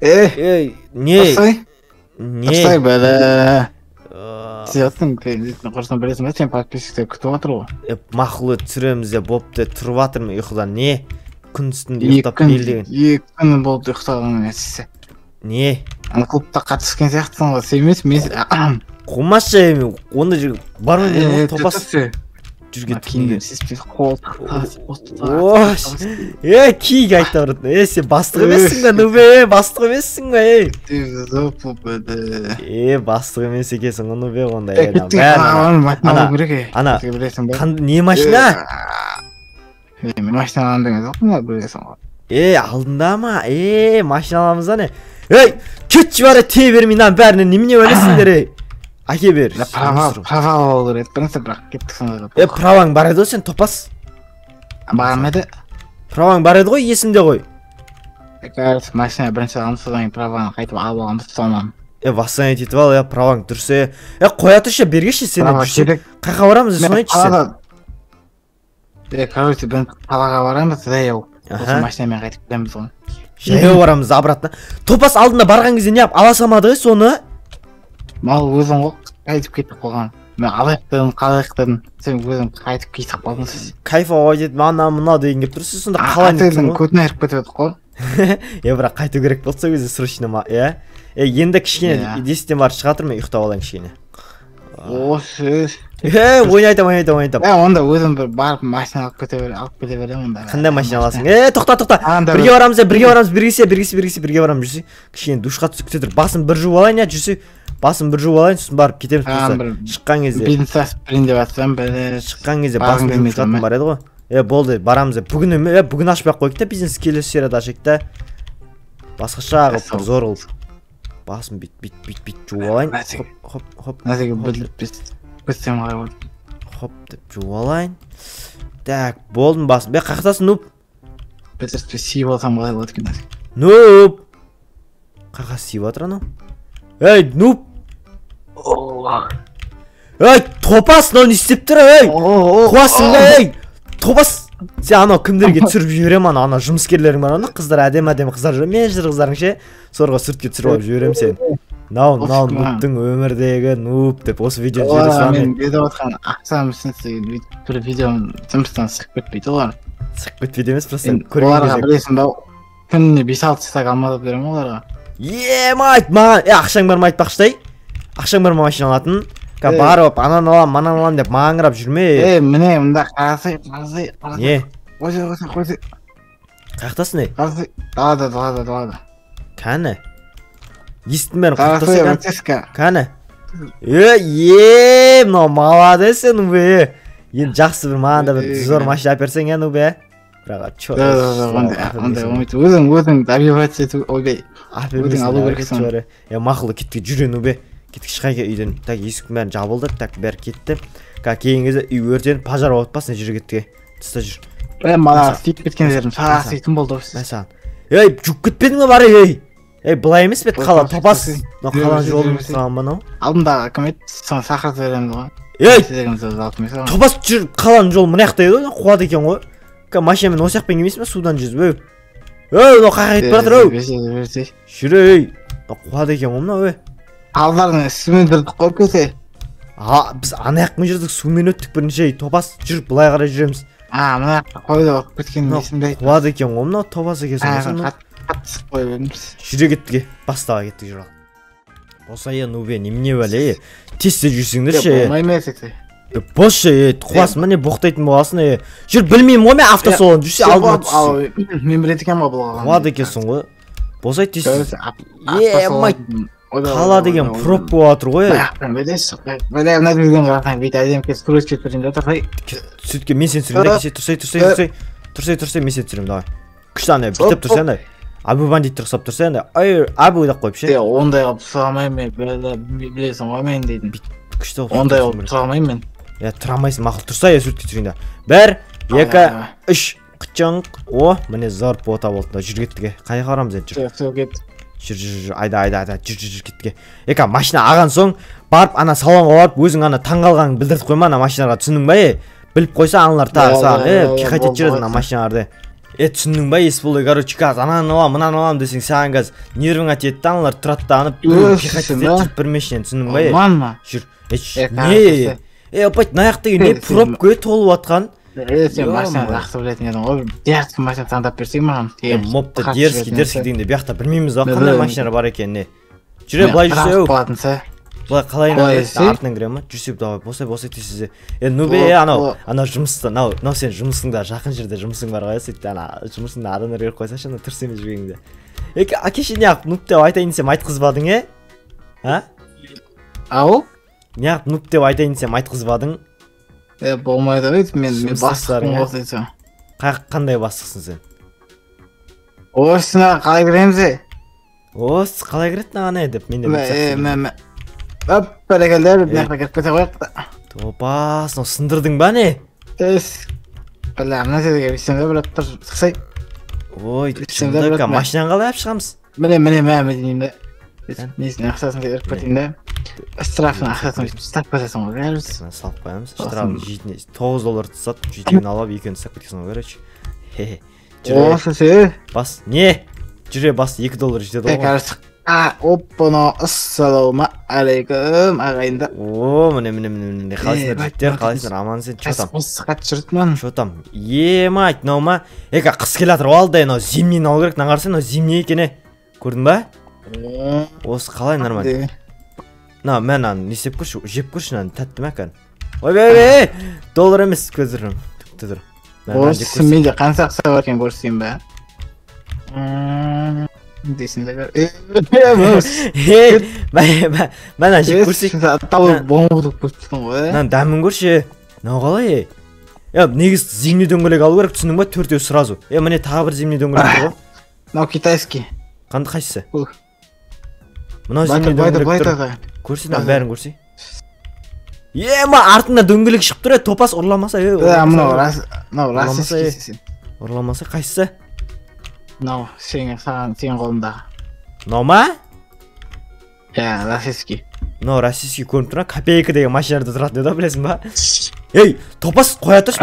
Не. Тастай бәлі. Сияттың қорсан білесің бе, сен подписчиктер күтіп отыр ғой. Мақұлы түсіреміз де бопты тұрып атырмын ұйқыдан. Не? Күн үстінде ұйықтап келдеген. 2 күн болды ұйықтаған әсісі. Не? Клубта қатысқан сияқтысың ғой, сен емес. Қомашы еме, онда жүріп бармын дедім топас. Жүргет кейінгі сеспес қолтық. Кейг айтта бұрытын. Сен бастық емессің бе, нубе, бастық емессің бе, бастық емес екесің, нубе, онда. Ана, не машина? Мен машина аландың еді оқын білесің ғой. Алдында ма? Машина аламыз не? Кетші бары тей бермейін, бәріне немене өлесіңдер, Аке бер. Права olur et. Бірінші бірақ кеттік сонда. Праваң бар еді ғой сен топас? Бармады. Праваң бар еді ғой, есімде ғой. Кажется, машина бірінші аламыз, содан праваны қайтып алып аламыз сонан. Вассаны етіп ал, праваң тұрсы. Қоя тұршы, бергеші сені жүрсе. Қайқа барамыз, соны етші. Короче, біз қалаға барамыз, жаяу. Осы машинамен қайтып келеміз ғой. Жаяу барамыз, обратно. Топас алдында барған кезде не ала салмады ғой соны? Мал өзің ғой, қайтып кетіп қойған. Мен алаяқтадым, қалаяқтадым. Сен өзің қайтып кетіп қалдыңсыз. Кайфа ой деді, мана деген кеп тұрсыз, сонда қалай неттің ғой? Көтін айырып кетіп едік қой. Бірақ қайту керек болса өзі срочно ма, енді кішкене 10-тен барып шығатыр мен ұйықтап алайын кішкене. Ойнайтам. Онда өзім бір барып машина алып кете берем онда. Қандай машина аласың? Тоқта. Бірге барамыз, бірге барамыз жүрсе. Кішкене душқа түсіп кете тұр. Басын бір жуып алайын, жүрсе. Басын бір жуып алайын, сосын барып кетеміз тұрса. Шыққан кезде. Бизнес бірін деп атсам, шыққан кезде басын жуып шығатын бар еді ғой. Болды, барамыз. Бүгін ашпақ қойып та бизнес келесі серияда ашайық та. Басқаша қылып зор қылып. Басын бит жуып алайын. Хоп. Назеге білдіріп бістем ғай болды. Хоп деп жуып алайын. Так, болдың басын. Қақтасың, нуп? Бітірспе сиіп алсам ғай болады кен назеге. Нуп! Қақа сиіп атыр анау? Нуп! Топас, мынау не істеп тұр, қуасың ба, Топас! Сен анау кімдерге түсіріп жіберем, ана жұмыскерлерің бар, ана қыздар, әдем қыздар жүр, мен жыр қыздарың ше, сорға сүртке түсіріп алып жіберем сен. Нау нуптың өмірдегі нуп деп осы видео жібересіз ба? Мен беді отқан ақсам үшінсі бір видеом жұмыстан сықып кетпейді олар. Сықып кетпейді емес, просто оларға білесің ба, күніне 5-6 стак алмадып берем оларға. Майт, маған, ақшаң бар ма айтпақшыдай? Ақшаң бар ма машина алатын? Барып, анан алам, манан алам деп маңырап жүрме. Міне, мұнда қарасай. Не? Қойсы. Қақтасы не? Қарасай, далада. Кәні? Естің бәрін қақтасы кән? Қарасай, Кәні? Мынау маладес сен, ұбе. Енді жақсы бір мағанда бір зор машина әперсен, ұбе. Бірақ, чо. Өзің добиваться ету, ойбей. Өзің алу керексің. Мақылы кетке жүрен, ұбе. Кетік шығайға үйден, так есіктің бәрін жабылды, так бәрі кетті. Кейін кезде үй өртен, пажар отпасына жүрі кеттіге. Тыста жүр. Мана сөйтіп кеткен жерім, саға сөйтім болды осы. Мәсаған. Жүк кетпедің ба бары, бұлай емес бет қала, топас. Қалан жолын сұраған ба, алдымдағы көмет, соны сақырт verelim. Топас жүр, қалан жол мұнаяқта еді, қуады екен ғой. Машинамен осияқпен кемесін бе, судан жүзіп, қаға етіп баратыр, жүрі, қуады екен ғой, Алдарын сумен жүрдік қойып кесе. Біз анаяқпен жүрдік, сумен өттік бірінші, топас жүр, бұлай қарай жүреміз. Мұнаяққа қойды оқып кеткен есімде. Қуады екен ғой, мұнау топас екесің. Қатысып қойып едіміз. Жүре кеттіге, бастаға кеттік жүрал. Боса ең ұбе, неміне бәлі, тесте жүрсіңдер ше. Болмай мәсекте. Бос ше, қуасың ба не боқтайтын боласың, жүр білмеймін ғой мен автосолын жүрсе алдыма түссе. Мен білет екен ба бұлға. Қуады екесің ғой. Боса тесте. Қала деген проп болатыр ғой. Бәлі мына жүрген қарасаң бейт әдем кес күрес кетірінде тұрсай. Сөйтке мен сен сүрімде кесе, тұрсай, мен сен сүрім, давай. Күшті андай, бітіп тұрсай андай. Абу бандит тұрсап тұрсай андай, абу өйдақ қойып ше. Ондай қылып сұрамайым мен, білесің ғой мен дейдің. Күшті ондай қылып сұрамайым мен. Тұрамайсың мақыл тұрсай, сүртке түрінде. 1, 2, 3, қычың, міне зор бота болды, жүр кеттіге. Қай қарамыз енді жүр. Жүр, айда, жүр кетке. Машина аған соң, барып, ана салонға барып, өзің ана таңғалғанын білдіріп қойма, ана машинаға түсінің бай, біліп қойса, аналар тағы саған, қайтет жүреді ана машиналарды. түсіндің ба есболой, короче, қазір ананы алам, мынаны алам десең, саған қазір нервіңа тиеді да, аналар тұрады да анып, бірмешінен, түсіндің ба? Мама. Жүр. Не? Опать, наяқтағы не пробкөй толып атқан? Сен машина жақсы білетін едің ғой. Дерзкий машина таңдап берсең маған. Мопта дерзкий дегенде бияқта білмейміз ба қандай машиналар бар екенін. Жүре былай жүрсе. Былай қалай артынан кіре ма? Жүрсе давай босай тесізе. Нубе анау жұмыста, мынау сен жұмысыңда жақын жерде жұмысың бар ғой, сөйтті ана жұмысыңда адамдар беріп қойсашы, ана тұрыс емес жүргеніңде. Әкеше неғып нуб деп айтайын десем айтқызбадың, Ау? Неғып нуб деп айтайын десем айтқызбадың? Болмайды ғой, мен бастықпын ғой дейсің. Қандай бастықсың сен? Осына қалай кіреміз? Ос, қалай кіретін ағаны деп мен де бәрекелдер, мынаққа кіріп кете қояқ. Топас, сындырдың ба не? Білем, мына жерге бейсенде біліп тұр, сықсай. Ой, шындыққа машинан қалай әп шығамыз? Міне, деймді. Несіне ақсасын кедеріп кетейін де. Штрафын ақсасын ұстап кетесің ғой, бәріміз. Салып қоямыз, штрафын $9 тұсат, жетігін алап, екеуін ұстап кетесің ғой, көречі. Осы сүй. Бас, не? Жүре бас $2 жетеді ғой. Оппано, ассалауму алейкум, ағайынды. Міне, қалайсыңдар жеттер, қалайсыңдар, аман сен, чотам. Қат жүртмін. Чотам, емайт, нау ма? Қыс келатыр, алдай, нау зимнейін алу керек, нағарсы, нау зимней екене. Көрдің ба? Осы қалай нормально. На, мен аны не істеп көрші, жеп көрші, наны тәтті мәкән. Ой, $1 емес көзірім. Түкті тұр. Осы менде қансақ сау екен көрсейін бә. Дейсіңдер. Мен жеп көрсейін. Тауы бомбудық көрсейін ғой. Нан дәмін көрші. Нау қалай? Негіз зимний дөңгелек алу керек, түсінің ба? Төртеу сразу. Міне тағы бір зимний дөңгелек тұр ғой. Нау китайский. Қанды қайсысы? Мынау зимний дөңгелек тұр. Көрсей, бәрін көрсей. Артында дөңгелек шығып тұр, топас ұрламаса. Мынау расистский. Ұрламаса қайсысы? Мынау сен қолындағы. Мынау ма? Расистский. Мынау расистский көрініп тұра, копейка деген машиналарда тұратын еді, білесің ба? Топас қоя тұршы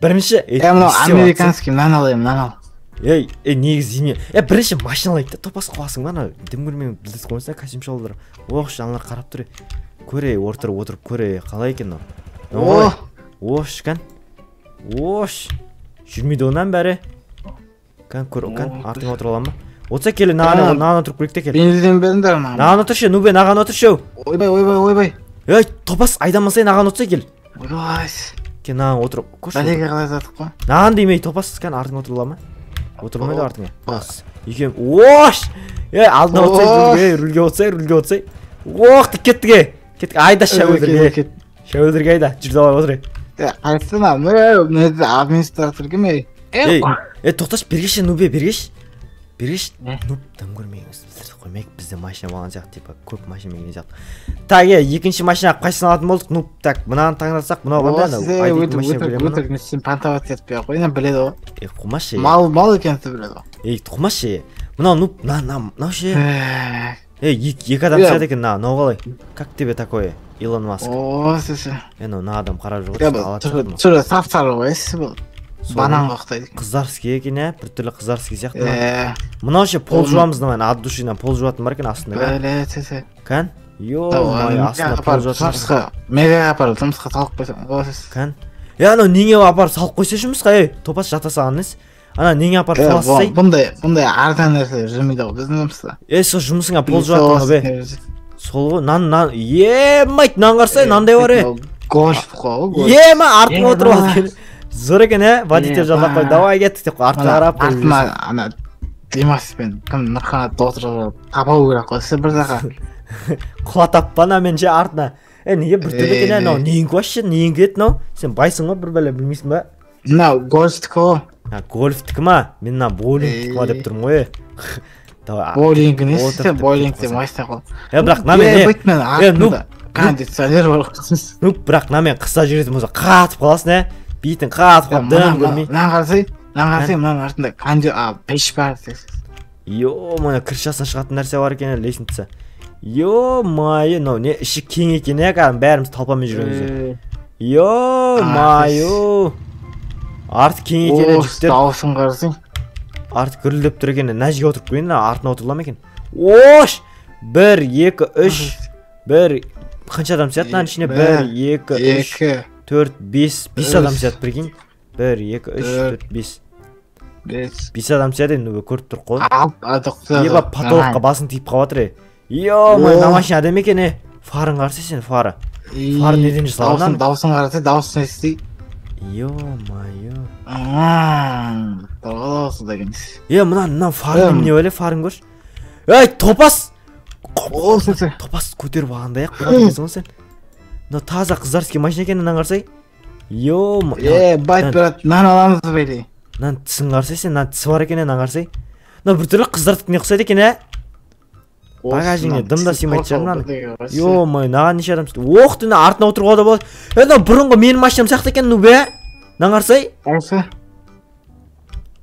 бірінші. Мынау американский, мынаны алайын, мынаны ал. Негіз зимне. Бірінші машина алайық та, топас қоясың ба? Дім көрмеймін, білдес қойынса, костюм шалдыр. Оғыш, аналар қарап тұр. Көре, отырып көре, қалай екен мынау? Ош, кән. Ош. Жүрмейді онан бәрі. Кән, артыңа отыра алам ба? Отса келі, наған отырып көректе кел. Бензин беріңдер ма? Наған отыршы, Нубе, наған отыршы. Ойбай. Топас, айдамасай наған отырса кел. Ойбай. Кен, наған отырып. Бәлеге қалай затық қой? Наған демей, топас, кән, артыңа отыра алам ба? Отырмайды артыңа. Екем, ош! Алдына отырсай, рүлге отырсай. Оқ, кеттіге. Айда шәуілдірге. Шәуілдірге айда, жүрді алай отырай. Қайсына, мүнеді администратор кеме? Тоқташ, бергеш, Нубе, бергеш. Нуб, дым көрмейіңіз. Қоймайық, бізде машина болған сияқты, көп машина меген сияқты. Так, екінші машина қайсын алатын болдық, Нуб, так, мұнаны таңдасақ, мұнау қандай? Өтірік, сен пантават етпей ақ қойынан біледі ғой. Құмашы. Мал екенсі біледі ғой. Құмашы. Мұнау, Нуб, мынау ше. Екі адам сәді екен, мынау қалай? Как тебе такое, Илон Маск? Осы. Мына адам қарап жүр. Түрі сап-сары ғой, есі бұл. Банан қоқтайды. Қыздарский екен, біртүрлі қыздарский сияқты. Мынау ше пол жуамыз, от душинан пол жуатын бар екен астында. Кән? Астында пол жуатын. Мега апарып, жұмысқа салып қойсаң. Кән? Анау неңе апарып салып қойса жұмысқа, топас жата саған нес? Ана неңе апарып саласай? Бұндай ардан нәрсе жүрмейді ғой, біздің жұмыста. Сол жұмысыңа пол жуатын ғой бе? Сол ғой, нан, емайт, нан қарсай, нандай бар Гольф қой. Артыңа отырып алып. Зор екен, водитель жалдап қой, давай кеттік деп қой, артына қарап қой. Артыма, ана, Димаспен, кім Нұрқанат отырып тапау керек қой, сіз бір жаққа. Құла таппана мен же артына. Неге бір түрлі екен, анау, нейін көші, нейін кет, нау? Сен байсың ғой, бір бәлі білмейсің ба? Мынау, гольфтікі ғой. Гольфтікі ма? Мен мына боулингтікі ма деп тұрмын ғой. Боулингі несі, боулингте майстай қол. Бірақ намен, кондиционер бар қыз. Бірақ намен қыса жүретін болса қатып қаласың, бейтін қатып қалып дым көрмей. Нан қарсай, мұнан артында пеш бар десіз. Мына кіршасына шығатын нәрсе бар екен, лесінтісі. Майы, не іші кең екен, бәріміз талпамен жүреміз. Майы. арты кеңейткен жігіттер. Дауысын қарасың. Арты гүрілдеп тұр екен. Мына жерге отырып қойын, артына отырыла ма екен? Ош! 1 2 3 1 қанша адам сияды мынаның ішіне? 1 2 3 4 5 5 адам сияды, прикинь. 1 2 3 4 5 5 адам сияды енді көріп тұр қой. Еба потолокқа басың тиіп қалып жатыр. Ё-май, мына машина адам екен. Фарын қарсы сен, фары. Фары неден жасалған? Дауысын қарасы, дауысын ести. Ё-майо. Дауысы да кемес. Мына фарын не өле, фарын көрші. Ей, топас! Топас көтеріп алғандай ақ. Сен. Мына таза қыздарский машина екен, мынаны қарсай. Ё-май. Байт брат, нан аламыз бейли. Мынаны тісін қарсай сен, мынаны тісі бар екен, мынаны қарсай. Мына бір түрлі қыздардікіне ұқсайды екен, багажыңа дымда сыймайды шығар мынаны. Ё-май, наған неше адам сыйды. Оқ, түні артына отыруға да болады. Мына бұрынғы менің машинам сияқты екен, ну бе. Мынаны қарсай. Осы.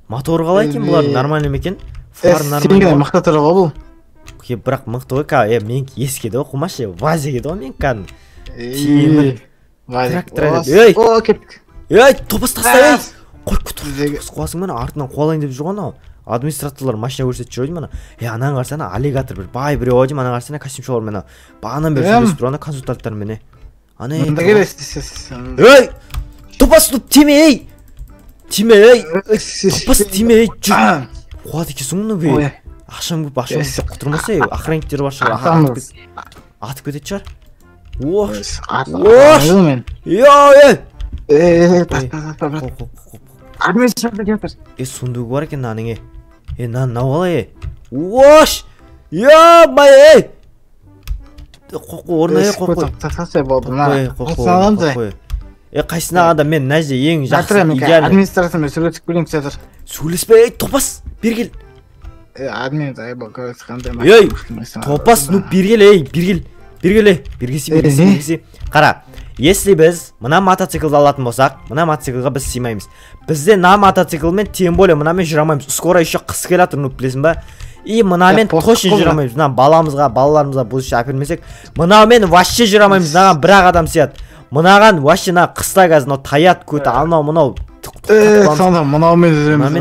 Моторы қалай екен бұлар, нормально ма екен? Фар нормально. Сенген мықты тұры ғой бұл. Бірақ мықты ғой, менікі ескеді ғой, қумашы, ваз егеді ғой менікі кәдімгі. Тиімір. Трактор еді. О, кеттік. Топас тастай. Қой, күтір. Қуасың мені артынан қуалайын деп жүрген ау. Администраторлар машина көрсетіп жүреді мені. Анан қарсана аллигатор бір бай біреу ойдым, анан қарсана костюмшылар мені. Бағанан бері сөйлесіп тұр, ана консультанттар мені. Мұнда келесіз. Топас, тиме, Топас, тиме, жүр. Қуады кесің мұны бе. Ақшам көп, құтырмаса, охранниктері бар шығар. Атып кетеді шығар. Ош. Администратор кетір. Сундуғы бар екен наның. Нау алай. Ош. Ё-май. Қоқы орнай, қоқы. Тасасай болды. Қоқы. Қайсына ада мен мына жерде ең жақсы идеальный. Администрациямен сөйлесіп көрейін сәдір. Сөйлеспе, топас, бергел. Админ зайбал көресіз қандай. Топас, бергесі. Қара, если біз мына мотоциклді алатын болсақ, мына мотоциклға біз сыймаймыз. Бізде мына мотоциклмен, тем более мынамен жүре алмаймыз. Скоро еще қыс келатыр, білесің ба? И мынамен точно жүре алмаймыз. Мына балаларымызға бұл іші әпермесек, мынамен вообще жүре алмаймыз. Мынаған бір-ақ адам сияды. Мынаған вообще қыста қазір таят көті, анау-мынау. Сонда мынаумен жүреміз.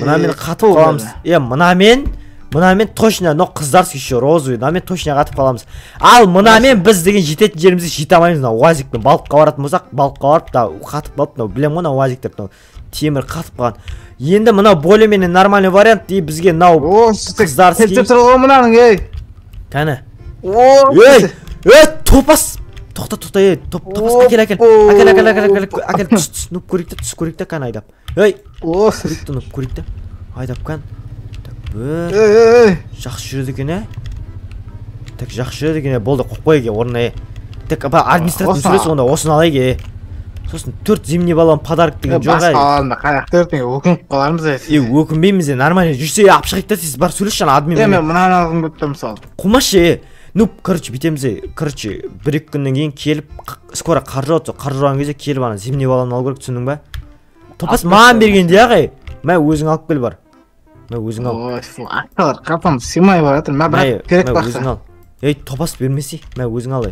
Мынамен қатып қаламыз. Мынамен точно, но қыздарский еще розовый, мынамен точно қатып қаламыз. Ал мынамен біз деген жететін жерімізді жете алмаймыз. УАЗикпен балыққа баратын болсақ, балыққа барып та қатып қалып, білем ғой, УАЗиктер темір қатып қалған. Енді мынау более-менее нормальный вариант, и бізге мынау қыздарский. Тепте тұр ғой мынаның, ей. Кәні. Топас. Тоқта, топас, әкел, түс көрікті, кән айдап. Көрікті, көрікті, айдап кән. Жақсы жүреді екен, Так жақсы жүреді екен, болды, қойып қойға орнына. Так, администратор сөйлесі онда, осыны алайге. Сосын 4 зимний баллон подарок деген жоқ. Басқа алында, қаяқ 4-тен өкініп қалармыз. Өкінбейміз, нормально. Жүрсе, апшықайықта сіз бар сөйлес жана админ. Мен мұнан алғым көтті мысалы. Қумашы, короче, бітеміз, короче, 1-2 күннен кейін келіп, скоро қаржы отсы, қаржы ұрған кезде келіп ана зимний баллон алу керек, түсіндің ба? Топас маған бергенде ағай, мә өзің алып кел бар. Мә өзің ал. Ақталар, қапам симай бар атыр, мә бірақ керек бақса. Топас бермесі, мә өзің ал.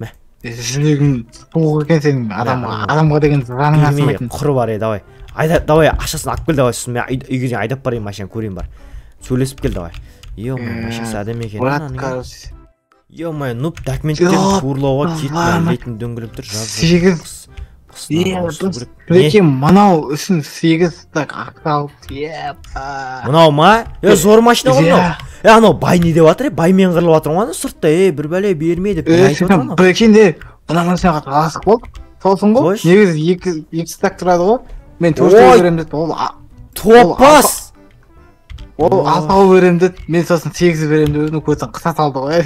Мә. Жүрегің суық екен сенің, адамға деген жаның асымайтын. Құры бар, давай. Давай, ашасын алып кел, давай, сосын мен үйге айдап барайын, машина көрейін бар. Сөйлесіп кел, давай. Машасы әдем екен. Ё-май, нұп документтерін туырлауға кетмейтін дөңгіліп тұр. 8. Прекем, мынау үшін 8 так ақталып. Мынау ма? Зор машина ғой мынау. Анау бай не деп атыр, баймен қырылып атыр ғой, сұртта, бір бәле берме деп. Прекем де, мына машинаға таласық болды. Солсын ғой, негізі 2 так тұрады ғой. Мен 4 берем деді, ол топас! Ол 6 берем деді, мен сосын 8 берем деді, көтін қыса салды ғой.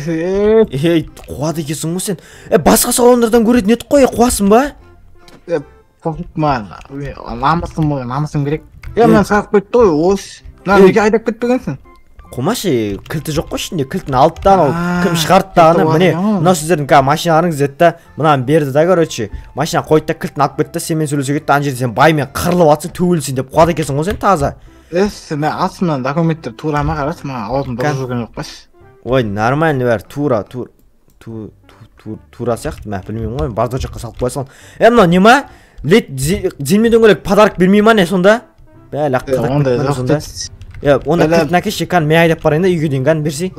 Қуады екесің ғой сен. Басқа салондардан көретін еді қой, қуасың ба? Намысым керек. Мен сағып кетті ғой, осы. Неге айдап кетпегенсің? Қумашы, кілті жоқ қой ішінде, кілтін алды да, кім шығарды дағыны, міне, мынау сіздердің машиналарыңыз деді да, мынаны берді да, короче, машина қойды да, кілтін алып кетті, сенмен сөйлесе кетті, ана жерде сен баймен қырылып атсың, төгілсің деп қуады екенсің ғой сен таза. Мен астымнан документтер турама қарасы, маған аузым дұрыс жүрген жоқ баш. Ой, нормальный бәрі, тура сияқты, мен білмеймін ғой, бардо жаққа салып қоя салын. Мынау не ма? лет зилме дөңгөлек подарок бермей ма не сонда? Бәлі аққыдақ Ондай кетмені жоқ сонда. дейді. Онда кілтін әкеші кән мен айдап барайын да үйге дейін кән берсей.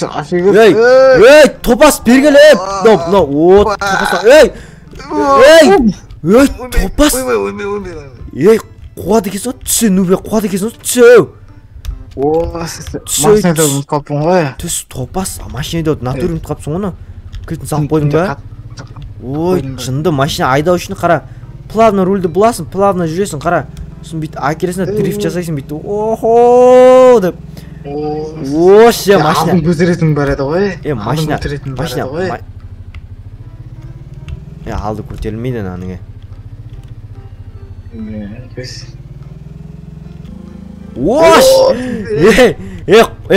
Афига. Ей, топас бергелі. Ей, топас. Ей, қуады кесін о, түсі, нөбе, қуады кесін о, түсі. Машинада ұмытып қалыппын ғой. Түс, топас, машинада натур ұмытып қалыпсың оны. Кілтін салып қойдың ба? Ой, жынды, машина айдау үшін қара. Плавно рульді бұласың, плавно жүресің, қара. Сосын бейт акелесіне дрифт жасайсың бейт. Охо деп. Оше, машина. Алдың көтеретін бар еді ғой. Машина. бар еді ғой. Алды көтерілмейді наныңе. Ош!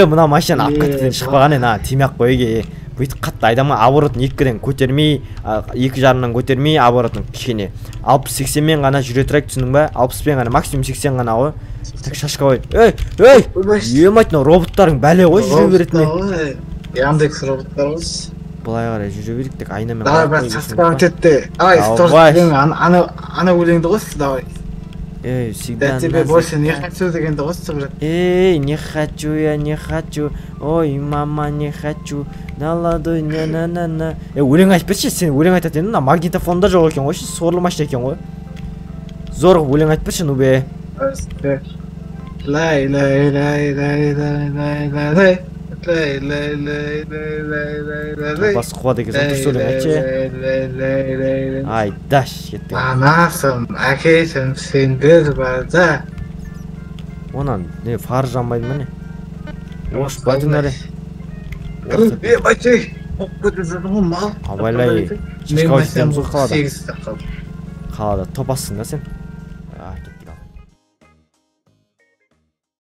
Мына машина аққаттен шықпаған тимек қойге. Бүйтіп қатты айдама, оборотын екіден көтермей, екі жарынан көтермей, оборотын кішкене 60-80 мен ғана жүре тұрайық, түсінің ба? 60 мен ғана, максимум 80 ғана ғой. Так шашқа қой. Емайтын роботтарың бәле ғой жүре беретіне. Яндекс роботтар ғой. Бұлай қарай жүре берік, тек айнамен давай, брат, сасқаң кетті. Ана өлеңді қос, давай. Всегда я тебе больше не хочу дегенді қос, брат. Не хочу, я не хочу. Ой, мама, не хочу. Наладой, на-на-на-на. Өлең айтып берші, сен өлең айтады енді, магнитофонда жоқ екен ғой, сорлы машина екен ғой. Зор өлең айтып берші, нубе. Лай, лай, лай, лай, лай, лай, лай, лай. Бас қуады екенсің, дұрыс өлең айтшы. Ай, даш, кеттің. Анасым, әкесім, сен бір барда. Онан, не, фар жанбайды ма не? Ош, байтын әрі. Байтын, көтіп жүрдің ғой, мал. Абайлай, шашқа өтетеміз ғой қалада. Қалада, топассың да сен.